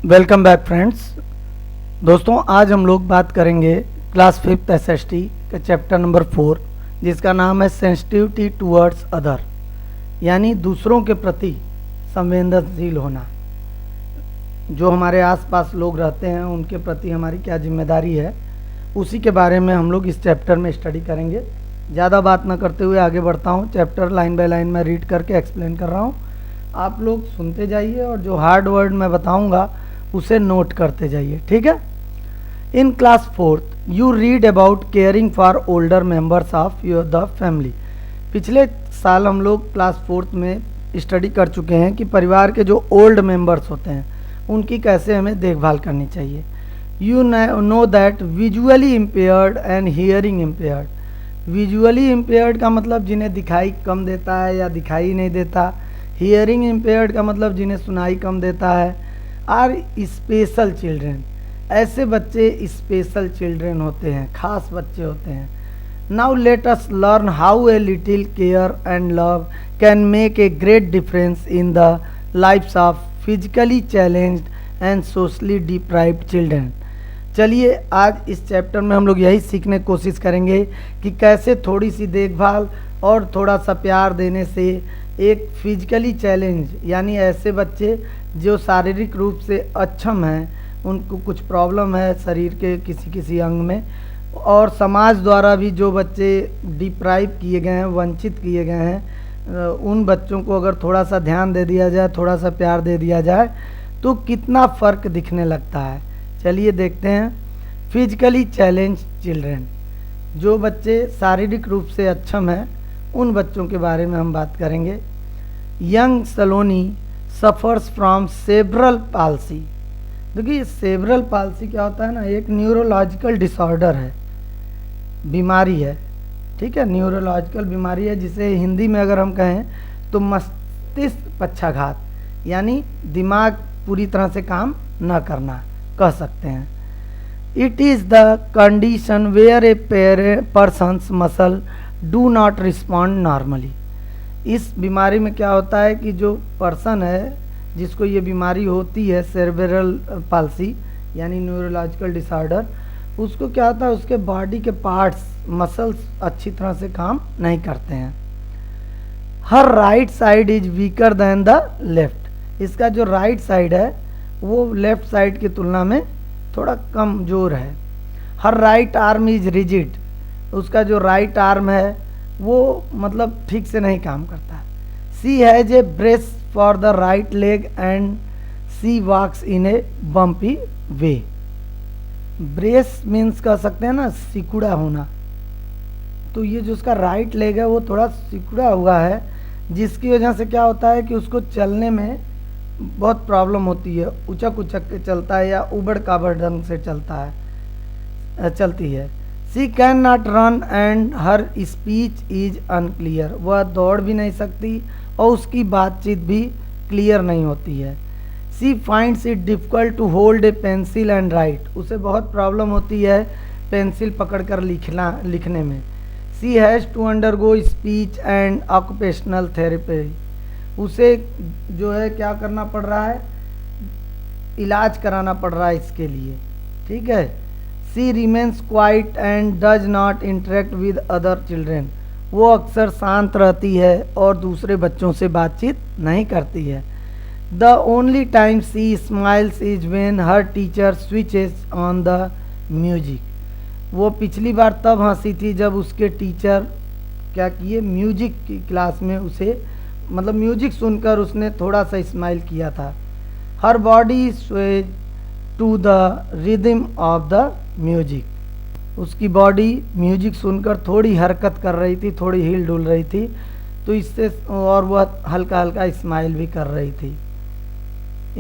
Welcome back friends. दोस्तों आज हम लोग बात करेंगे क्लास 5th एसएसटी के चैप्टर नंबर 4 जिसका नाम है सेंसिटिविटी टूवर्ड्स अदर, यानी दूसरों के प्रति संवेदनशील होना। जो हमारे आसपास लोग रहते हैं उनके प्रति हमारी क्या जिम्मेदारी है, उसी के बारे में हम लोग इस चैप्टर में स्टडी करेंगे। ज़्यादा बात ना करते हुए आगे बढ़ता हूँ। चैप्टर लाइन बाय लाइन में रीड करके एक्सप्लेन कर रहा हूँ, आप लोग सुनते जाइए और जो हार्ड वर्ड मैं बताऊँगा उसे नोट करते जाइए, ठीक है। In class 4th you read about caring for older members of your the family. पिछले साल हम लोग क्लास 4th में स्टडी कर चुके हैं कि परिवार के जो ओल्ड मेंबर्स होते हैं उनकी कैसे हमें देखभाल करनी चाहिए। You know that visually impaired and hearing impaired. Visually impaired का मतलब जिन्हें दिखाई कम देता है या दिखाई नहीं देता। हियरिंग इम्पेयर्ड का मतलब जिन्हें सुनाई कम देता है। आर स्पेशल चिल्ड्रेन, ऐसे बच्चे स्पेशल चिल्ड्रेन होते हैं, खास बच्चे होते हैं। Now let us learn how a little care and love can make a great difference in the lifes of physically challenged and socially deprived children. चलिए आज इस चैप्टर में हम लोग यही सीखने की कोशिश करेंगे कि कैसे थोड़ी सी देखभाल और थोड़ा सा प्यार देने से एक फिजिकली चैलेंज, यानी ऐसे बच्चे जो शारीरिक रूप से अक्षम हैं, उनको कुछ प्रॉब्लम है शरीर के किसी किसी अंग में, और समाज द्वारा भी जो बच्चे डिप्राइव किए गए हैं, वंचित किए गए हैं, उन बच्चों को अगर थोड़ा सा ध्यान दे दिया जाए, थोड़ा सा प्यार दे दिया जाए तो कितना फ़र्क दिखने लगता है। चलिए देखते हैं। फिजिकली चैलेंज चिल्ड्रेन, जो बच्चे शारीरिक रूप से अक्षम हैं उन बच्चों के बारे में हम बात करेंगे। Young Saloni suffers from सेब्रल palsy. देखिए सेब्रल पाल्सी क्या होता है ना, एक न्यूरोलॉजिकल डिसऑर्डर है, बीमारी है, ठीक है, न्यूरोलॉजिकल बीमारी है जिसे हिंदी में अगर हम कहें तो मस्तिष्क पक्षाघात, यानी दिमाग पूरी तरह से काम न करना कह सकते हैं। It is the condition where a persons muscle do not respond normally. इस बीमारी में क्या होता है कि जो पर्सन है जिसको ये बीमारी होती है सेरेब्रल पाल्सी यानी न्यूरोलॉजिकल डिसऑर्डर, उसको क्या होता है, उसके बॉडी के पार्ट्स मसल्स अच्छी तरह से काम नहीं करते हैं। Her right side is weaker than the left. इसका जो राइट साइड है वो लेफ्ट साइड की तुलना में थोड़ा कमज़ोर है। हर राइट आर्म इज रिजिड, उसका जो राइट आर्म है वो मतलब ठीक से नहीं काम करता। She has a brace for the right leg and she walks in a bumpy way. Brace means कह सकते हैं ना सिकुड़ा होना, तो ये जो उसका राइट लेग है वो थोड़ा सिकुड़ा हुआ है, जिसकी वजह से क्या होता है कि उसको चलने में बहुत प्रॉब्लम होती है, उचक उचक के चलता है या उबड़ खाबड़ ढंग से चलती है। She can not run and her speech is unclear. वह दौड़ भी नहीं सकती और उसकी बातचीत भी क्लियर नहीं होती है। She finds it difficult to hold a pencil and write. उसे बहुत प्रॉब्लम होती है पेंसिल पकड़कर लिखने में। She has to undergo speech and occupational therapy. उसे जो है क्या करना पड़ रहा है, इलाज कराना पड़ रहा है इसके लिए, ठीक है। She remains quiet and does not interact with other children. वो अक्सर शांत रहती है और दूसरे बच्चों से बातचीत नहीं करती है। The only time she smiles is when her teacher switches on the music. वो पिछली बार तब हंसी थी जब उसके टीचर क्या किए, म्यूजिक की क्लास में उसे मतलब म्यूजिक सुनकर उसने थोड़ा सा स्माइल किया था। Her body sways to the rhythm of the music. उसकी बॉडी म्यूजिक सुनकर थोड़ी हरकत कर रही थी, थोड़ी हिल डुल रही थी, तो इससे और वह हल्का हल्का स्माइल भी कर रही थी।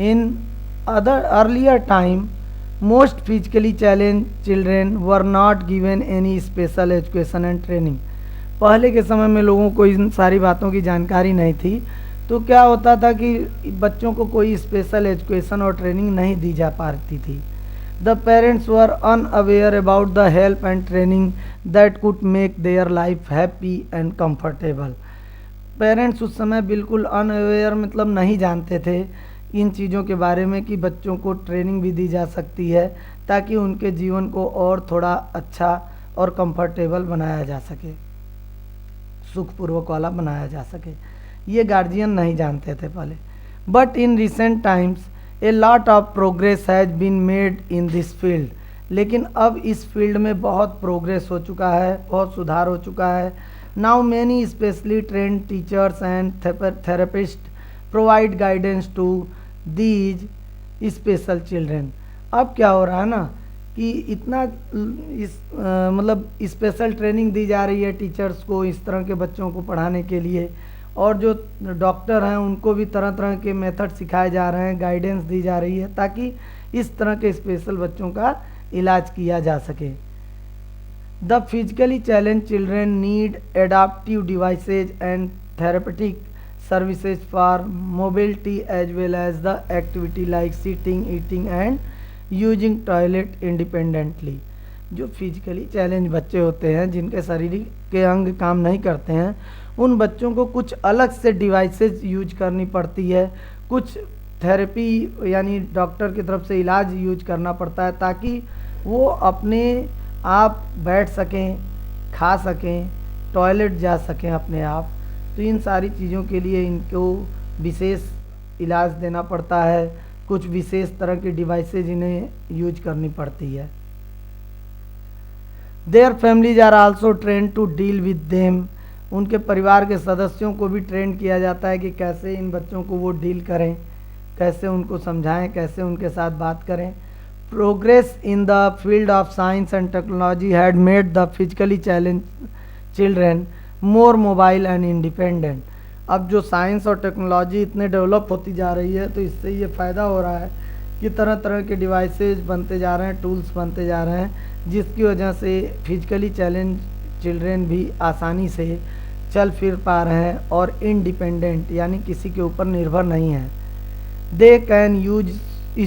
In other earlier time most physically challenge children were not given any special education and training. पहले के समय में लोगों को इन सारी बातों की जानकारी नहीं थी, तो क्या होता था कि बच्चों को कोई स्पेशल एजुकेशन और ट्रेनिंग नहीं दी जा पाती थी। The parents were unaware about the help and training that could make their life happy and comfortable. Parents उस समय बिल्कुल अनअवेयर मतलब नहीं जानते थे इन चीज़ों के बारे में कि बच्चों को ट्रेनिंग भी दी जा सकती है ताकि उनके जीवन को और थोड़ा अच्छा और कंफर्टेबल बनाया जा सके, सुखपूर्वक वाला बनाया जा सके। ये गार्जियन नहीं जानते थे पहले। But in recent times a lot of progress has been made in this field. लेकिन अब इस फील्ड में बहुत प्रोग्रेस हो चुका है, बहुत सुधार हो चुका है। Now many specially trained teachers and therapist provide guidance to these special children. अब क्या हो रहा है ना कि इतना मतलब स्पेशल ट्रेनिंग दी जा रही है टीचर्स को इस तरह के बच्चों को पढ़ाने के लिए, और जो डॉक्टर हैं उनको भी तरह तरह के मेथड सिखाए जा रहे हैं, गाइडेंस दी जा रही है ताकि इस तरह के स्पेशल बच्चों का इलाज किया जा सके। The physically challenge children need adaptive devices and therapeutic services for mobility as well as the activity like sitting, eating and using toilet independently। जो फिजिकली चैलेंज बच्चे होते हैं जिनके शारीरिक के अंग काम नहीं करते हैं, उन बच्चों को कुछ अलग से डिवाइसेस यूज करनी पड़ती है, कुछ थेरेपी यानी डॉक्टर की तरफ से इलाज यूज करना पड़ता है ताकि वो अपने आप बैठ सकें, खा सकें, टॉयलेट जा सकें अपने आप। तो इन सारी चीज़ों के लिए इनको विशेष इलाज देना पड़ता है, कुछ विशेष तरह की डिवाइसेज इन्हें यूज करनी पड़ती है। Their families are also train to deal with them. उनके परिवार के सदस्यों को भी ट्रेन किया जाता है कि कैसे इन बच्चों को वो डील करें, कैसे उनको समझाएं, कैसे उनके साथ बात करें। Progress in the field of science and technology had made the physically challenge children more mobile and independent. अब जो साइंस और टेक्नोलॉजी इतने डेवलप होती जा रही है तो इससे ये फ़ायदा हो रहा है कि तरह तरह के डिवाइसेज बनते जा रहे हैं, टूल्स बनते जा रहे हैं, जिसकी वजह से फिजिकली चैलेंज चिल्ड्रेन भी आसानी से चल फिर पा रहे हैं और इंडिपेंडेंट यानी किसी के ऊपर निर्भर नहीं है। They can use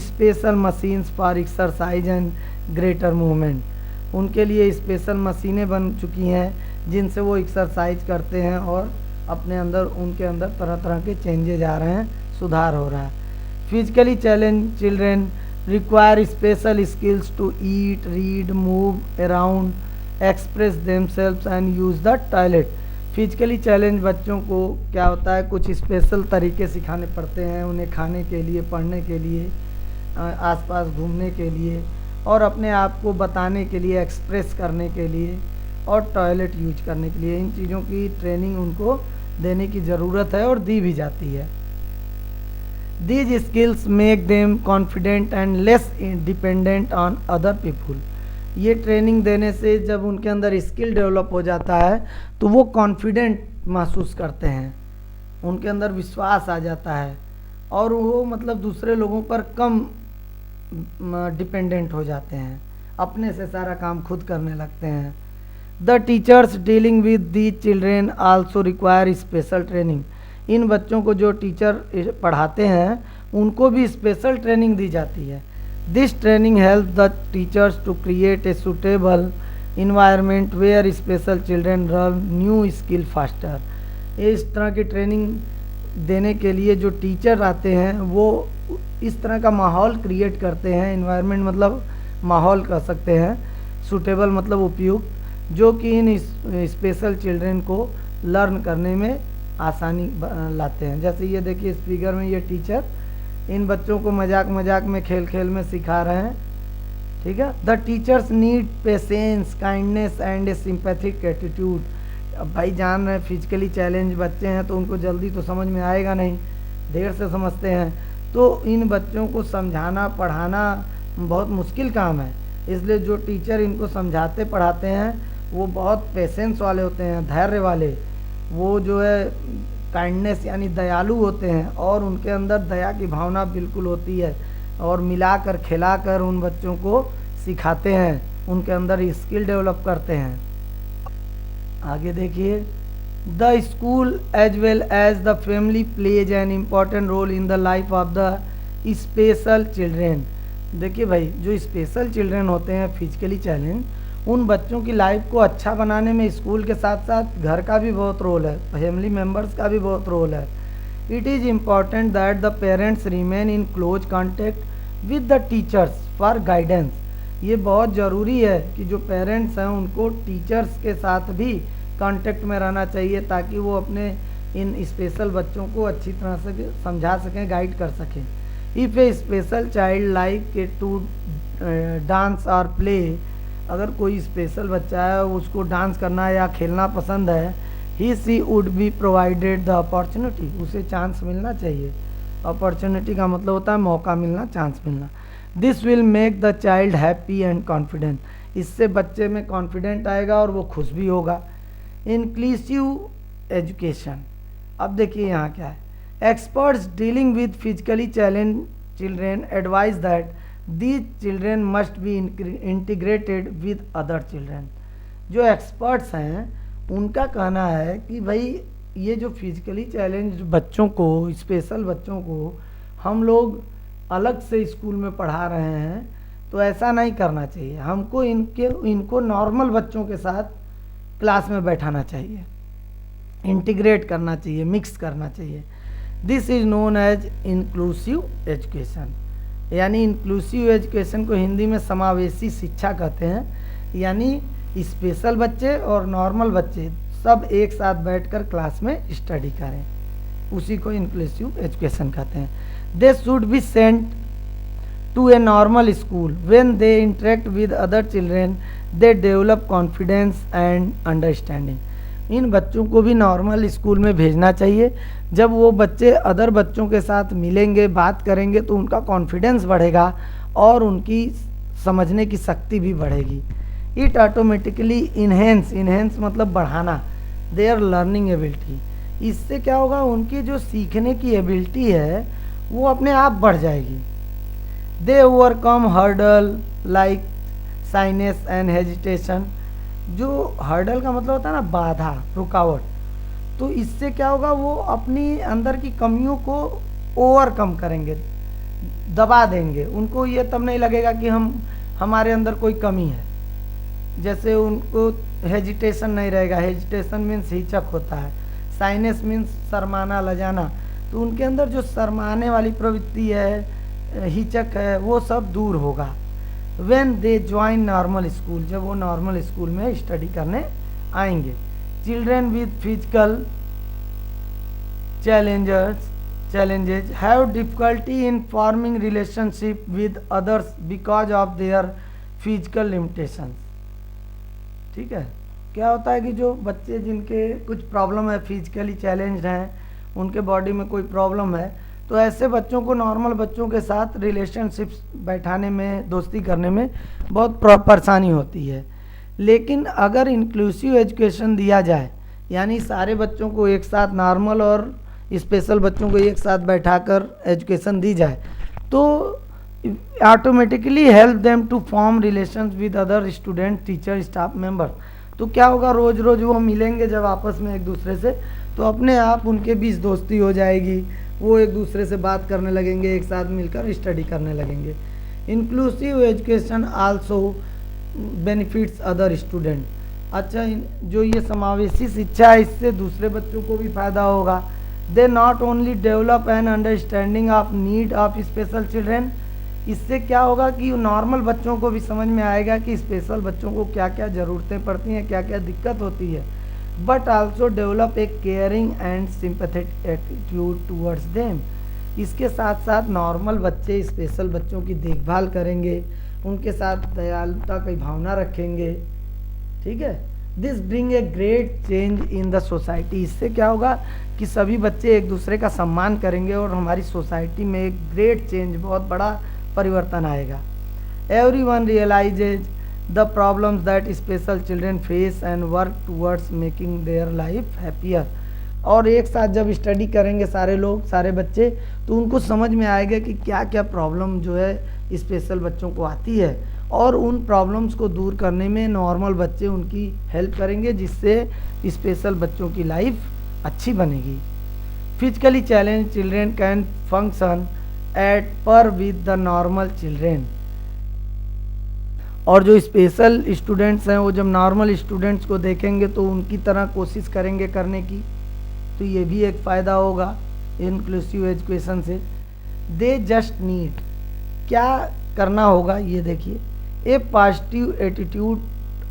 special machines for exercise and greater movement. उनके लिए स्पेशल मशीनें बन चुकी हैं जिनसे वो एक्सरसाइज करते हैं और अपने अंदर उनके अंदर तरह तरह के चेंजेज आ रहे हैं, सुधार हो रहा है। Physically challenge children require special skills to eat, read, move around, express themselves and use the toilet. Physically challenge बच्चों को क्या होता है, कुछ स्पेशल तरीके सिखाने पड़ते हैं उन्हें, खाने के लिए, पढ़ने के लिए, आसपास घूमने के लिए और अपने आप को बताने के लिए, एक्सप्रेस करने के लिए और टॉयलेट यूज करने के लिए। इन चीज़ों की ट्रेनिंग उनको देने की ज़रूरत है और दी भी जाती है। These skills make them confident and less dependent on other people. ये ट्रेनिंग देने से जब उनके अंदर स्किल डेवलप हो जाता है तो वो कॉन्फिडेंट महसूस करते हैं, उनके अंदर विश्वास आ जाता है और वो मतलब दूसरे लोगों पर कम डिपेंडेंट हो जाते हैं, अपने से सारा काम खुद करने लगते हैं। The teachers dealing with the children also require special training. इन बच्चों को जो टीचर पढ़ाते हैं उनको भी स्पेशल ट्रेनिंग दी जाती है। This training help the teachers to create a suitable environment where special children learn new skill faster. इस तरह की ट्रेनिंग देने के लिए जो टीचर आते हैं वो इस तरह का माहौल क्रिएट करते हैं, इन्वायरमेंट मतलब माहौल कह सकते हैं, सूटेबल मतलब उपयुक्त, जो कि इन स्पेशल चिल्ड्रेन को लर्न करने में आसानी लाते हैं। जैसे ये देखिए इस फिगर में ये टीचर इन बच्चों को मजाक मजाक में, खेल खेल में सिखा रहे हैं, ठीक है। The teachers need patience, kindness and A sympathetic attitude. अब भाई जान रहे हैं फिजिकली चैलेंज बच्चे हैं तो उनको जल्दी तो समझ में आएगा नहीं, देर से समझते हैं, तो इन बच्चों को समझाना पढ़ाना बहुत मुश्किल काम है। इसलिए जो टीचर इनको समझाते पढ़ाते हैं वो बहुत पेशेंस वाले होते हैं, धैर्य वाले, वो जो है काइंडनेस यानी दयालु होते हैं और उनके अंदर दया की भावना बिल्कुल होती है और मिलाकर खिलाकर उन बच्चों को सिखाते हैं, उनके अंदर स्किल डेवलप करते हैं। आगे देखिए, the school as well as the family plays an important role in the life of the special children. देखिए भाई जो स्पेशल चिल्ड्रेन होते हैं फिजिकली चैलेंज, उन बच्चों की लाइफ को अच्छा बनाने में स्कूल के साथ साथ घर का भी बहुत रोल है, फैमिली मेम्बर्स का भी बहुत रोल है। It is important that the parents remain in close contact with the teachers for guidance. ये बहुत ज़रूरी है कि जो पेरेंट्स हैं उनको टीचर्स के साथ भी कांटेक्ट में रहना चाहिए, ताकि वो अपने इन स्पेशल बच्चों को अच्छी तरह से समझा सकें, गाइड कर सकें। If a special child like to dance और प्ले, अगर कोई स्पेशल बच्चा है उसको डांस करना या खेलना पसंद है, he she would be provided the opportunity, उसे चांस मिलना चाहिए। अपॉर्चुनिटी का मतलब होता है मौका मिलना, चांस मिलना। This will make the child happy and confident, इससे बच्चे में कॉन्फिडेंट आएगा और वो खुश भी होगा। इंक्लूसिव एजुकेशन, अब देखिए यहाँ क्या है। Experts dealing with physically challenge children advise that these children must be integrated with other children. जो एक्सपर्ट्स हैं उनका कहना है कि भाई ये जो फिजिकली चैलेंज बच्चों को, स्पेशल बच्चों को हम लोग अलग से स्कूल में पढ़ा रहे हैं, तो ऐसा नहीं करना चाहिए। हमको इनको नॉर्मल बच्चों के साथ क्लास में बैठाना चाहिए, इंटीग्रेट करना चाहिए, मिक्स करना चाहिए। This is known as inclusive education, यानी इंक्लूसिव एजुकेशन को हिंदी में समावेशी शिक्षा कहते हैं। यानी स्पेशल बच्चे और नॉर्मल बच्चे सब एक साथ बैठकर क्लास में स्टडी करें, उसी को इंक्लूसिव एजुकेशन कहते हैं। They should be sent to a normal school when they interact with other children they develop confidence and understanding. इन बच्चों को भी नॉर्मल स्कूल में भेजना चाहिए। जब वो बच्चे अदर बच्चों के साथ मिलेंगे, बात करेंगे, तो उनका कॉन्फिडेंस बढ़ेगा और उनकी समझने की शक्ति भी बढ़ेगी। इट ऑटोमेटिकली इन्हेंस मतलब बढ़ाना देयर लर्निंग एबिलिटी। इससे क्या होगा, उनकी जो सीखने की एबिलिटी है वो अपने आप बढ़ जाएगी। They overcome hurdle like shyness and hesitation. जो हर्डल का मतलब होता है ना बाधा, रुकावट, तो इससे क्या होगा, वो अपनी अंदर की कमियों को ओवरकम करेंगे, दबा देंगे। उनको ये तब नहीं लगेगा कि हमारे अंदर कोई कमी है। जैसे उनको हेजिटेशन नहीं रहेगा, हेजिटेशन मीन्स हिचक होता है, साइनेस मीन्स शर्माना, लजाना, तो उनके अंदर जो शर्माने वाली प्रवृत्ति है, हिचक है, वो सब दूर होगा। When they join normal school, जब वो नॉर्मल स्कूल में स्टडी करने आएंगे। Children with physical challenges have difficulty in forming relationship with others because of their physical limitations। ठीक है, क्या होता है कि जो बच्चे जिनके कुछ प्रॉब्लम है, फिजिकली चैलेंज्ड हैं, उनके बॉडी में कोई प्रॉब्लम है, तो ऐसे बच्चों को नॉर्मल बच्चों के साथ रिलेशनशिप्स बैठाने में, दोस्ती करने में बहुत परेशानी होती है। लेकिन अगर इंक्लूसिव एजुकेशन दिया जाए, यानी सारे बच्चों को एक साथ, नॉर्मल और स्पेशल बच्चों को एक साथ बैठाकर एजुकेशन दी जाए, तो automatically help them to form relations with other student, teacher, staff member. तो क्या होगा, रोज़ रोज़ वो मिलेंगे जब आपस में एक दूसरे से, तो अपने आप उनके बीच दोस्ती हो जाएगी, वो एक दूसरे से बात करने लगेंगे, एक साथ मिलकर स्टडी करने लगेंगे। Inclusive education also benefits other student. अच्छा, जो ये समावेशी शिक्षा है, इससे दूसरे बच्चों को भी फ़ायदा होगा। They not only develop an understanding of need of special children. इससे क्या होगा कि नॉर्मल बच्चों को भी समझ में आएगा कि स्पेशल बच्चों को क्या क्या ज़रूरतें पड़ती हैं, क्या क्या दिक्कत होती है। But also develop a caring and sympathetic attitude towards them. इसके साथ साथ नॉर्मल बच्चे स्पेशल बच्चों की देखभाल करेंगे, उनके साथ दयालुता की भावना रखेंगे। ठीक है, this bring a great change in the society. इससे क्या होगा कि सभी बच्चे एक दूसरे का सम्मान करेंगे और हमारी सोसाइटी में एक ग्रेट चेंज, बहुत बड़ा परिवर्तन आएगा। Everyone realizes the problems that special children face and work towards making their life happier. और एक साथ जब स्टडी करेंगे सारे लोग, सारे बच्चे, तो उनको समझ में आएगा कि क्या क्या प्रॉब्लम जो है स्पेशल बच्चों को आती है, और उन प्रॉब्लम्स को दूर करने में नॉर्मल बच्चे उनकी हेल्प करेंगे, जिससे स्पेशल बच्चों की लाइफ अच्छी बनेगी। Physically challenge children can function at पर विद द नॉर्मल चिल्ड्रेन। और जो स्पेशल स्टूडेंट्स हैं, वो जब नॉर्मल स्टूडेंट्स को देखेंगे तो उनकी तरह कोशिश करेंगे करने की, तो ये भी एक फ़ायदा होगा। इंक्लूसिव एजुकेशन से। दे जस्ट नीड, क्या करना होगा ये देखिए, a positive attitude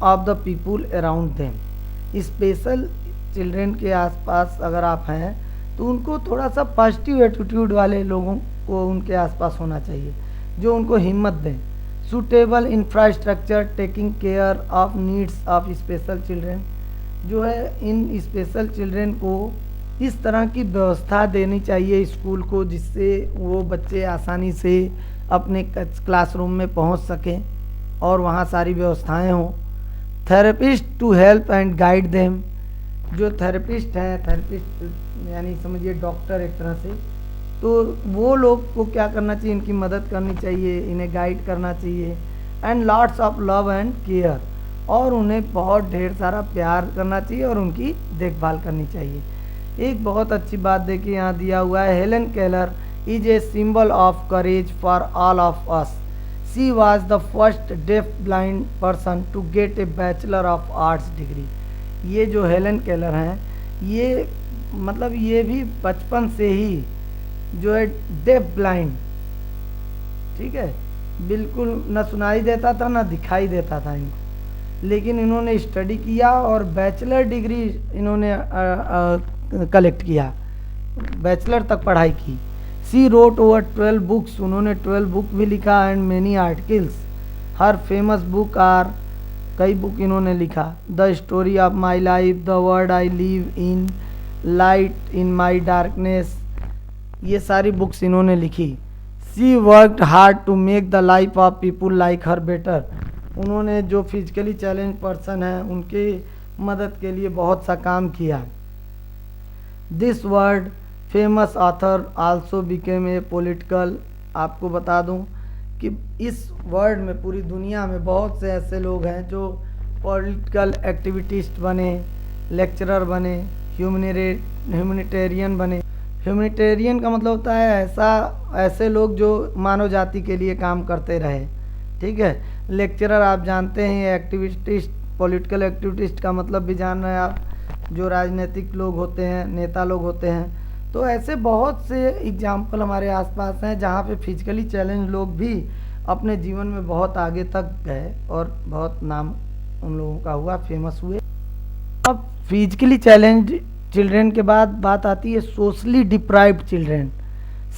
of the people around them. Special children के आसपास अगर आप हैं तो उनको थोड़ा सा पॉजिटिव एटीट्यूड वाले लोगों को उनके आसपास होना चाहिए जो उनको हिम्मत दें। Suitable infrastructure taking care of needs of special children, जो है इन स्पेशल चिल्ड्रेन को इस तरह की व्यवस्था देनी चाहिए स्कूल को जिससे वो बच्चे आसानी से अपने क्लासरूम में पहुंच सकें और वहाँ सारी व्यवस्थाएं हों। Therapist to help and guide them, जो थेरेपिस्ट हैं, थेरेपिस्ट यानी समझिए डॉक्टर एक तरह से, तो वो लोग को क्या करना चाहिए, इनकी मदद करनी चाहिए, इन्हें गाइड करना चाहिए। And lots of love and care, और उन्हें बहुत ढेर सारा प्यार करना चाहिए और उनकी देखभाल करनी चाहिए। एक बहुत अच्छी बात देखिए यहाँ दिया हुआ है, Helen Keller is a symbol of courage for all of us. She was the first deaf blind person to get a bachelor of arts degree. ये जो हेलन केलर हैं, ये मतलब ये भी बचपन से ही जो है डेफ ब्लाइंड, ठीक है, बिल्कुल न सुनाई देता था ना दिखाई देता था इनको, लेकिन इन्होंने स्टडी किया और बैचलर डिग्री इन्होंने कलेक्ट किया, बैचलर तक पढ़ाई की। सी रोट ओवर 12 बुक्स, उन्होंने 12 बुक भी लिखा and many articles. Her famous book are, कई बुक इन्होंने लिखा, the story of my life, the world I live in, light in my darkness, ये सारी बुक्स इन्होंने लिखी। She worked hard to make the life of people like her better, उन्होंने जो physically challenge person हैं उनके मदद के लिए बहुत सा काम किया। This word famous author also became a political, आपको बता दूं कि इस वर्ल्ड में पूरी दुनिया में बहुत से ऐसे लोग हैं जो पॉलिटिकल एक्टिविटिस्ट बने, लेक्चरर बने, ह्यूमैनिटेरियन बने। ह्यूमैनिटेरियन का मतलब होता है ऐसे लोग जो मानव जाति के लिए काम करते रहे, ठीक है। लेक्चरर आप जानते हैं, एक्टिविस्ट, पॉलिटिकल एक्टिविस्ट का मतलब भी जान रहे हैं आप, जो राजनीतिक लोग होते हैं, नेता लोग होते हैं। तो ऐसे बहुत से एग्जाम्पल हमारे आसपास हैं जहाँ पे फिजिकली चैलेंज लोग भी अपने जीवन में बहुत आगे तक गए और बहुत नाम उन लोगों का हुआ, फेमस हुए। अब फिजिकली चैलेंज चिल्ड्रेन के बाद बात आती है सोशली डिप्राइव्ड चिल्ड्रेन,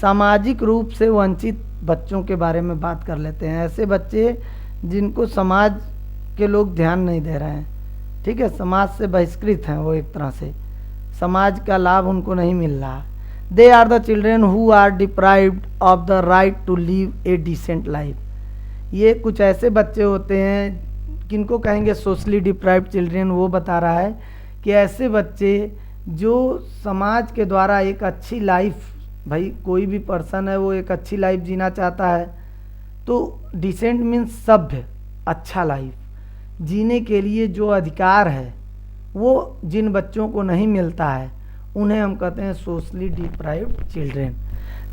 सामाजिक रूप से वंचित बच्चों के बारे में बात कर लेते हैं। ऐसे बच्चे जिनको समाज के लोग ध्यान नहीं दे रहे हैं, ठीक है, समाज से बहिष्कृत हैं वो, एक तरह से समाज का लाभ उनको नहीं मिल रहा। They are the children who are deprived of the right to live a decent life. ये कुछ ऐसे बच्चे होते हैं किनको कहेंगे सोशली डिप्राइव्ड चिल्ड्रेन। वो बता रहा है कि ऐसे बच्चे जो समाज के द्वारा एक अच्छी लाइफ, भाई कोई भी पर्सन है वो एक अच्छी लाइफ जीना चाहता है, तो डिसेंट मीन्स सभ्य, अच्छा लाइफ जीने के लिए जो अधिकार है वो जिन बच्चों को नहीं मिलता है उन्हें हम कहते हैं socially deprived children.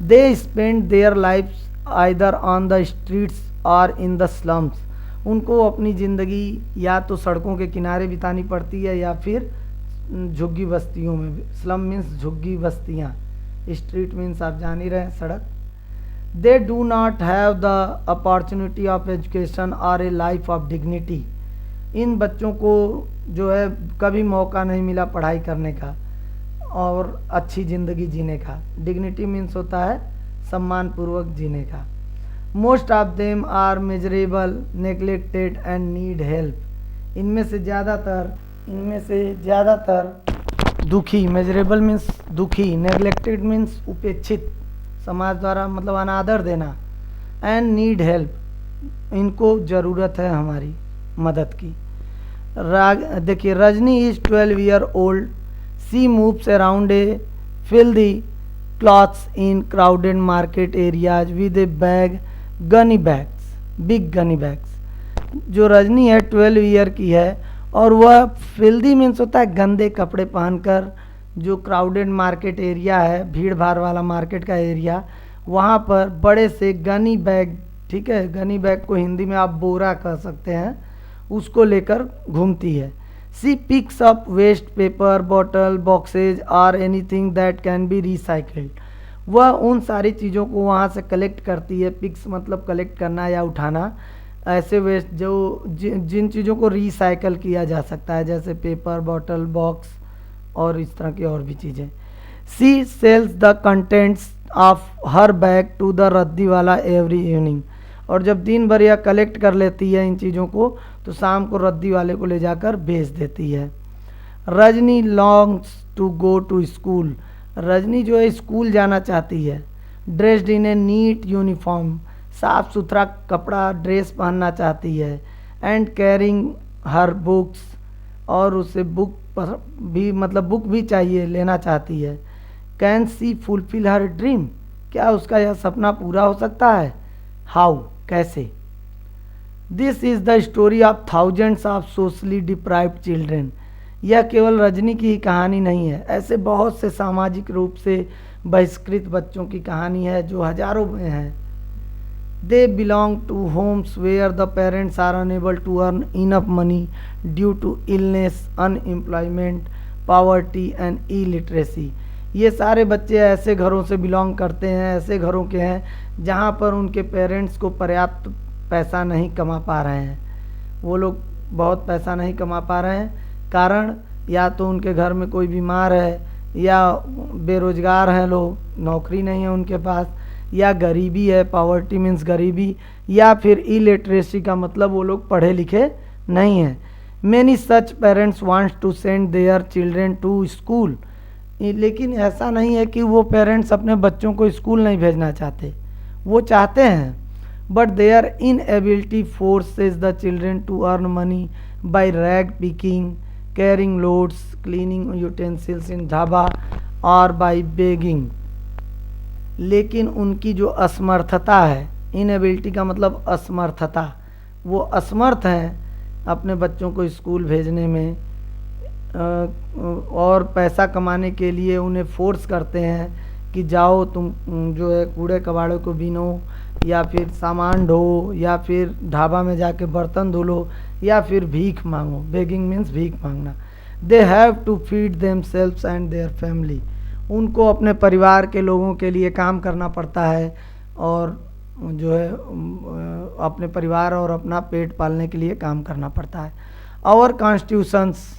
They spend their lifes either on the streets और इन द स्लम्स, उनको अपनी ज़िंदगी या तो सड़कों के किनारे बितानी पड़ती है या फिर झुग्गी बस्तियों में। स्लम मीन्स झुग्गी बस्तियाँ, स्ट्रीट मीन्स आप जान ही रहे हैं सड़क। They do not have the opportunity of education और ए लाइफ ऑफ डिग्निटी, इन बच्चों को जो है कभी मौका नहीं मिला पढ़ाई करने का और अच्छी ज़िंदगी जीने का। डिग्निटी मीन्स होता है सम्मान पूर्वक जीने का। Most of them are miserable, neglected and need help, इनमें से ज़्यादातर दुखी, मेजरेबल मीन्स दुखी, नेग्लेक्टेड मीन्स उपेक्षित, समाज द्वारा मतलब अनादर देना, एंड नीड हेल्प, इनको ज़रूरत है हमारी मदद की। देखिए, Rajni is 12 year old, she moves around a filthy clothes in crowded market areas with a bag, gunny bags, big gunny bags. जो रजनी है 12 ईयर की है और वह फिल्दी मीन्स होता है गंदे कपड़े पहनकर जो क्राउडेड मार्केट एरिया है, भीड़ भाड़ वाला मार्केट का एरिया, वहाँ पर बड़े से गनी बैग, ठीक है, गनी बैग को हिंदी में आप बोरा कह सकते हैं, उसको लेकर घूमती है। She picks up waste paper, bottle, boxes और anything that can be recycled, वह उन सारी चीज़ों को वहाँ से कलेक्ट करती है। पिक्स मतलब कलेक्ट करना या उठाना, ऐसे वेस्ट जो जिन चीज़ों को रिसाइकल किया जा सकता है, जैसे पेपर, बॉटल, बॉक्स और इस तरह की और भी चीज़ें। She sells the contents of her bag to the raddi wala every evening. और जब दिन भर यह कलेक्ट कर लेती है इन चीज़ों को, तो शाम को रद्दी वाले को ले जाकर बेच देती है। Rajni longs to go to school. Rajni जो है स्कूल जाना चाहती है। Dressed in a neat uniform, साफ सुथरा कपड़ा ड्रेस पहनना चाहती है। एंड कैरिंग हर बुक्स, और उसे बुक भी मतलब बुक भी चाहिए, लेना चाहती है। Can see fulfil her dream, क्या उसका यह सपना पूरा हो सकता है? हाउ, कैसे? This is the story of thousands of socially deprived children. यह केवल रजनी की ही कहानी नहीं है, ऐसे बहुत से सामाजिक रूप से बहिष्कृत बच्चों की कहानी है जो हजारों में हैं। They belong to homes where the parents are unable to earn enough money due to illness, unemployment, poverty and illiteracy. ये सारे बच्चे ऐसे घरों से बिलोंग करते हैं, ऐसे घरों के हैं जहाँ पर उनके पेरेंट्स को पर्याप्त पैसा नहीं कमा पा रहे हैं। वो लोग बहुत पैसा नहीं कमा पा रहे हैं, कारण या तो उनके घर में कोई बीमार है, या बेरोजगार हैं लोग, नौकरी नहीं है उनके पास, या गरीबी है, पॉवर्टी मीन्स गरीबी, या फिर इलिटरेसी का मतलब वो लोग पढ़े लिखे नहीं हैं। Many such parents wants to send their children to school. लेकिन ऐसा नहीं है कि वो पेरेंट्स अपने बच्चों को स्कूल नहीं भेजना चाहते, वो चाहते हैं, but their inability forces the children to earn money by rag picking, carrying loads, cleaning utensils in dhaba और बाय बेगिंग। लेकिन उनकी जो असमर्थता है, इनएबिलिटी का मतलब असमर्थता, वो असमर्थ हैं अपने बच्चों को स्कूल भेजने में, और पैसा कमाने के लिए उन्हें फोर्स करते हैं कि जाओ तुम जो है कूड़े कबाड़े को बीनो, या फिर सामान ढो, या फिर ढाबा में जाके बर्तन धो लो, या फिर भीख मांगो। बेगिंग मीन्स भीख मांगना। They have to feed themselves and their family. उनको अपने परिवार के लोगों के लिए काम करना पड़ता है, और जो है अपने परिवार और अपना पेट पालने के लिए काम करना पड़ता है। Our constitutions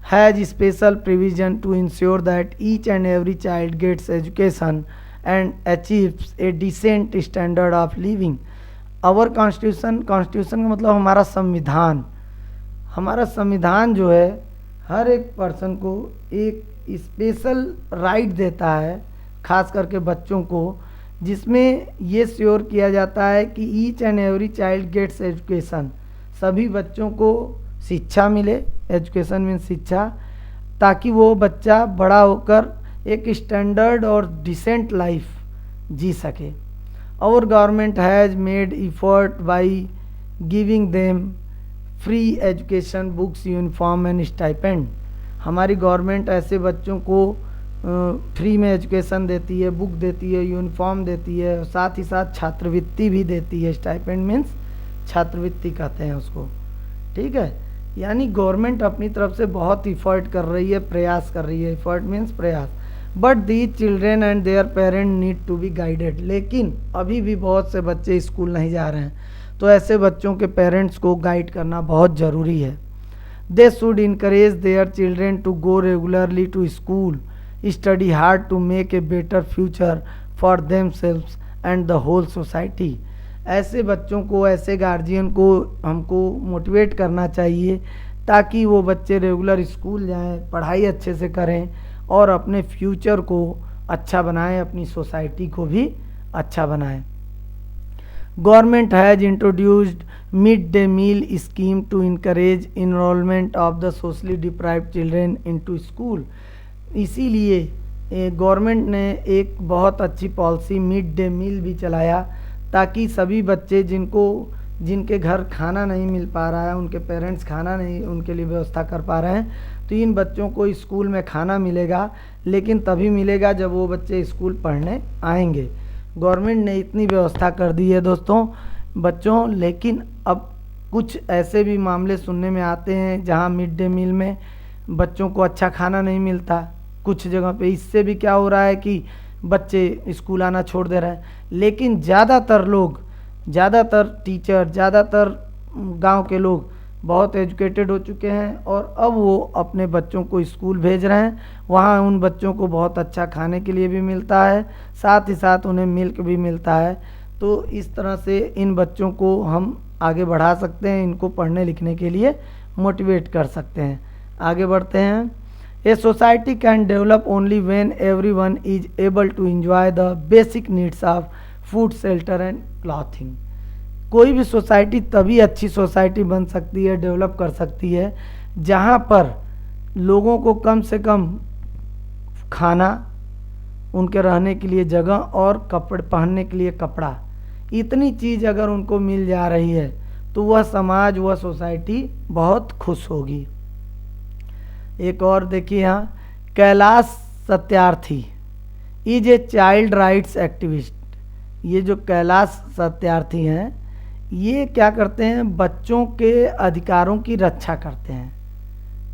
has special provision to ensure that each and every child gets education and achieves a decent standard of living. Our constitution, constitution का मतलब हमारा संविधान। हमारा संविधान जो है हर एक पर्सन को एक स्पेशल राइट देता है, खास करके बच्चों को, जिसमें ये श्योर किया जाता है कि each and every child gets education, सभी बच्चों को शिक्षा मिले। एजुकेशन मीन्स शिक्षा, ताकि वो बच्चा बड़ा होकर एक स्टैंडर्ड और डिसेंट लाइफ जी सके। Our government has made effort by giving them free education, books, uniform and stipend. हमारी गवर्नमेंट ऐसे बच्चों को फ्री में एजुकेशन देती है, बुक देती है, यूनिफॉर्म देती है, साथ ही साथ छात्रवृत्ति भी देती है। स्टाइपेंड मीन्स छात्रवृत्ति कहते हैं उसको, ठीक है। यानी गवर्नमेंट अपनी तरफ से बहुत इफ़र्ट कर रही है, प्रयास कर रही है। इफ़र्ट मीन्स प्रयास। But these children and their parent need to be guided. लेकिन अभी भी बहुत से बच्चे स्कूल नहीं जा रहे हैं, तो ऐसे बच्चों के पेरेंट्स को गाइड करना बहुत ज़रूरी है। They should encourage their children to go regularly to school, study hard to make a better future for themselves and the whole society. ऐसे बच्चों को, ऐसे गार्जियन को हमको मोटिवेट करना चाहिए, ताकि वो बच्चे रेगुलर स्कूल जाएं, पढ़ाई अच्छे से करें और अपने फ्यूचर को अच्छा बनाएं, अपनी सोसाइटी को भी अच्छा बनाएं। Government has introduced mid day meal scheme to encourage enrolment of the socially deprived children into school. इसीलिए गवर्नमेंट ने एक बहुत अच्छी पॉलिसी मिड डे मील भी चलाया, ताकि सभी बच्चे जिनके घर खाना नहीं मिल पा रहा है, उनके पेरेंट्स खाना नहीं उनके लिए व्यवस्था कर पा रहे हैं, तो इन बच्चों को स्कूल में खाना मिलेगा। लेकिन तभी मिलेगा जब वो बच्चे स्कूल पढ़ने आएंगे। गवर्नमेंट ने इतनी व्यवस्था कर दी है दोस्तों बच्चों। लेकिन अब कुछ ऐसे भी मामले सुनने में आते हैं जहाँ मिड डे मील में बच्चों को अच्छा खाना नहीं मिलता कुछ जगह पे। इससे भी क्या हो रहा है कि बच्चे स्कूल आना छोड़ दे रहे हैं। लेकिन ज़्यादातर टीचर, ज़्यादातर गांव के लोग बहुत एजुकेटेड हो चुके हैं और अब वो अपने बच्चों को स्कूल भेज रहे हैं। वहाँ उन बच्चों को बहुत अच्छा खाने के लिए भी मिलता है, साथ ही साथ उन्हें मिल्क भी मिलता है। तो इस तरह से इन बच्चों को हम आगे बढ़ा सकते हैं, इनको पढ़ने लिखने के लिए मोटिवेट कर सकते हैं। आगे बढ़ते हैं। A society can develop only when everyone is able to enjoy the basic needs of food, shelter and clothing. कोई भी सोसाइटी तभी अच्छी सोसाइटी बन सकती है, डेवलप कर सकती है, जहाँ पर लोगों को कम से कम खाना, उनके रहने के लिए जगह और कपड़े, पहनने के लिए कपड़ा, इतनी चीज़ अगर उनको मिल जा रही है तो वह समाज, वह सोसाइटी बहुत खुश होगी। एक और देखिए यहाँ, Kailash Satyarthi is a child rights activist. ये जो कैलाश सत्यार्थी हैं, ये क्या करते हैं, बच्चों के अधिकारों की रक्षा करते हैं।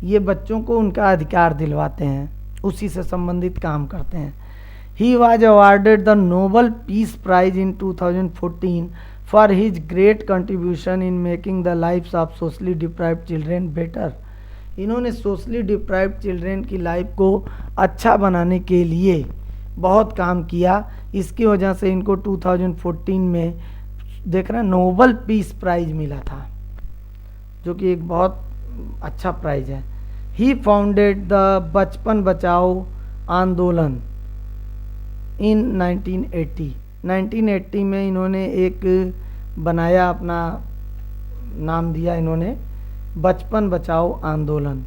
ये बच्चों को उनका अधिकार दिलवाते हैं, उसी से संबंधित काम करते हैं। He was awarded the Nobel peace prize in 2014 for his great contribution in making the lifes of socially deprived children better. इन्होंने सोशली डिप्राइव्ड चिल्ड्रेन की लाइफ को अच्छा बनाने के लिए बहुत काम किया। इसकी वजह से इनको 2014 में देख रहे हैं नोबल पीस प्राइज मिला था, जो कि एक बहुत अच्छा प्राइज है। ही फाउंडेड द बचपन बचाओ आंदोलन इन 1980 में इन्होंने एक बनाया, अपना नाम दिया इन्होंने बचपन बचाओ आंदोलन,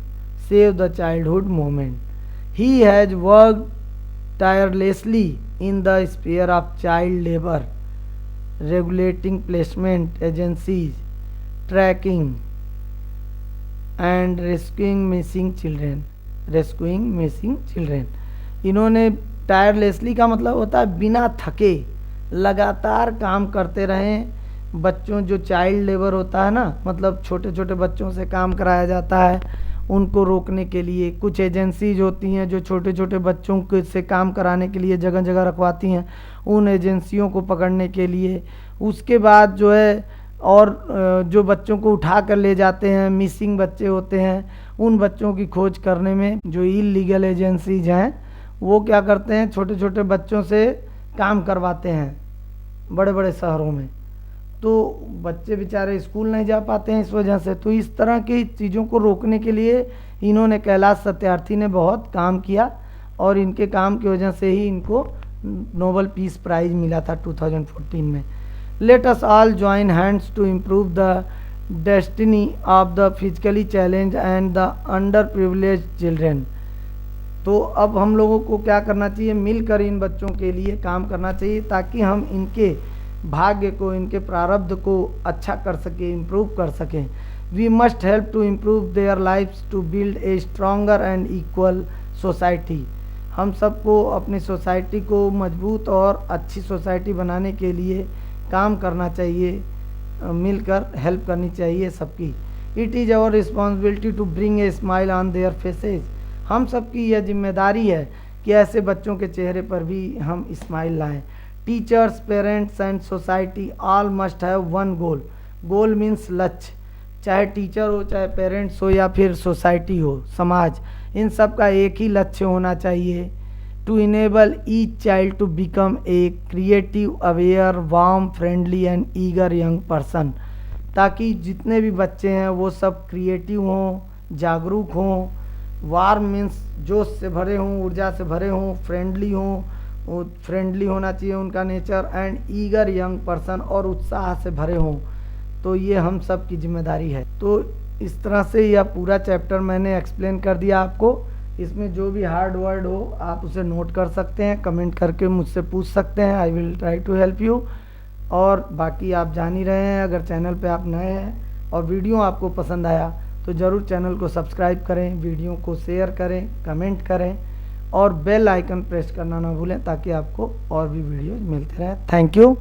save the childhood movement. He has worked tirelessly in the sphere of child labour, regulating placement agencies, tracking and rescuing missing children। इन्होंने टायरलेसली का मतलब होता है बिना थके लगातार काम करते रहें। बच्चों, जो चाइल्ड लेबर होता है ना, मतलब छोटे छोटे बच्चों से काम कराया जाता है, उनको रोकने के लिए कुछ एजेंसीज होती हैं जो छोटे छोटे बच्चों के से काम कराने के लिए जगह जगह रखवाती हैं, उन एजेंसियों को पकड़ने के लिए। उसके बाद जो है, और जो बच्चों को उठा कर ले जाते हैं, मिसिंग बच्चे होते हैं, उन बच्चों की खोज करने में जो इलीगल एजेंसीज हैं वो क्या करते हैं, छोटे छोटे बच्चों से काम करवाते हैं बड़े बड़े शहरों में। तो बच्चे बेचारे स्कूल नहीं जा पाते हैं इस वजह से। तो इस तरह की चीज़ों को रोकने के लिए इन्होंने, कैलाश सत्यार्थी ने बहुत काम किया और इनके काम की वजह से ही इनको नोबल पीस प्राइज मिला था 2014 में। Let us all join hands to improve the destiny of the physically challenge and the under privilege children. तो अब हम लोगों को क्या करना चाहिए, मिलकर इन बच्चों के लिए काम करना चाहिए ताकि हम इनके भाग्य को, इनके प्रारब्ध को अच्छा कर सकें, इम्प्रूव कर सकें। We must help to improve their lifes to build a stronger and equal society. हम सबको अपनी सोसाइटी को मजबूत और अच्छी सोसाइटी बनाने के लिए काम करना चाहिए, मिलकर हेल्प करनी चाहिए सबकी। It is our responsibility to bring a smile on their faces. हम सबकी यह जिम्मेदारी है कि ऐसे बच्चों के चेहरे पर भी हम स्माइल लाएं। Teachers, parents and society all must have one goal. Goal means लक्ष्य। चाहे टीचर हो, चाहे पेरेंट्स हो, या फिर सोसाइटी हो, समाज, इन सब का एक ही लक्ष्य होना चाहिए, to enable each child to become a creative, aware, warm, friendly and eager young person. ताकि जितने भी बच्चे हैं वो सब क्रिएटिव हों, जागरूक हों, वार्म मीन्स जोश से भरे हों, ऊर्जा से भरे हों, फ्रेंडली हों, फ्रेंडली होना चाहिए उनका nature, and eager young person, और उत्साह से भरे हों। तो ये हम सब की जिम्मेदारी है। तो इस तरह से यह पूरा चैप्टर मैंने एक्सप्लेन कर दिया आपको। इसमें जो भी हार्ड वर्ड हो आप उसे नोट कर सकते हैं, कमेंट करके मुझसे पूछ सकते हैं। I will try to help you. और बाकी आप जान ही रहे हैं, अगर चैनल पे आप नए हैं और वीडियो आपको पसंद आया तो ज़रूर चैनल को सब्सक्राइब करें, वीडियो को शेयर करें, कमेंट करें और बेल आइकन प्रेस करना ना भूलें ताकि आपको और भी वीडियो मिलते रहें। Thank you.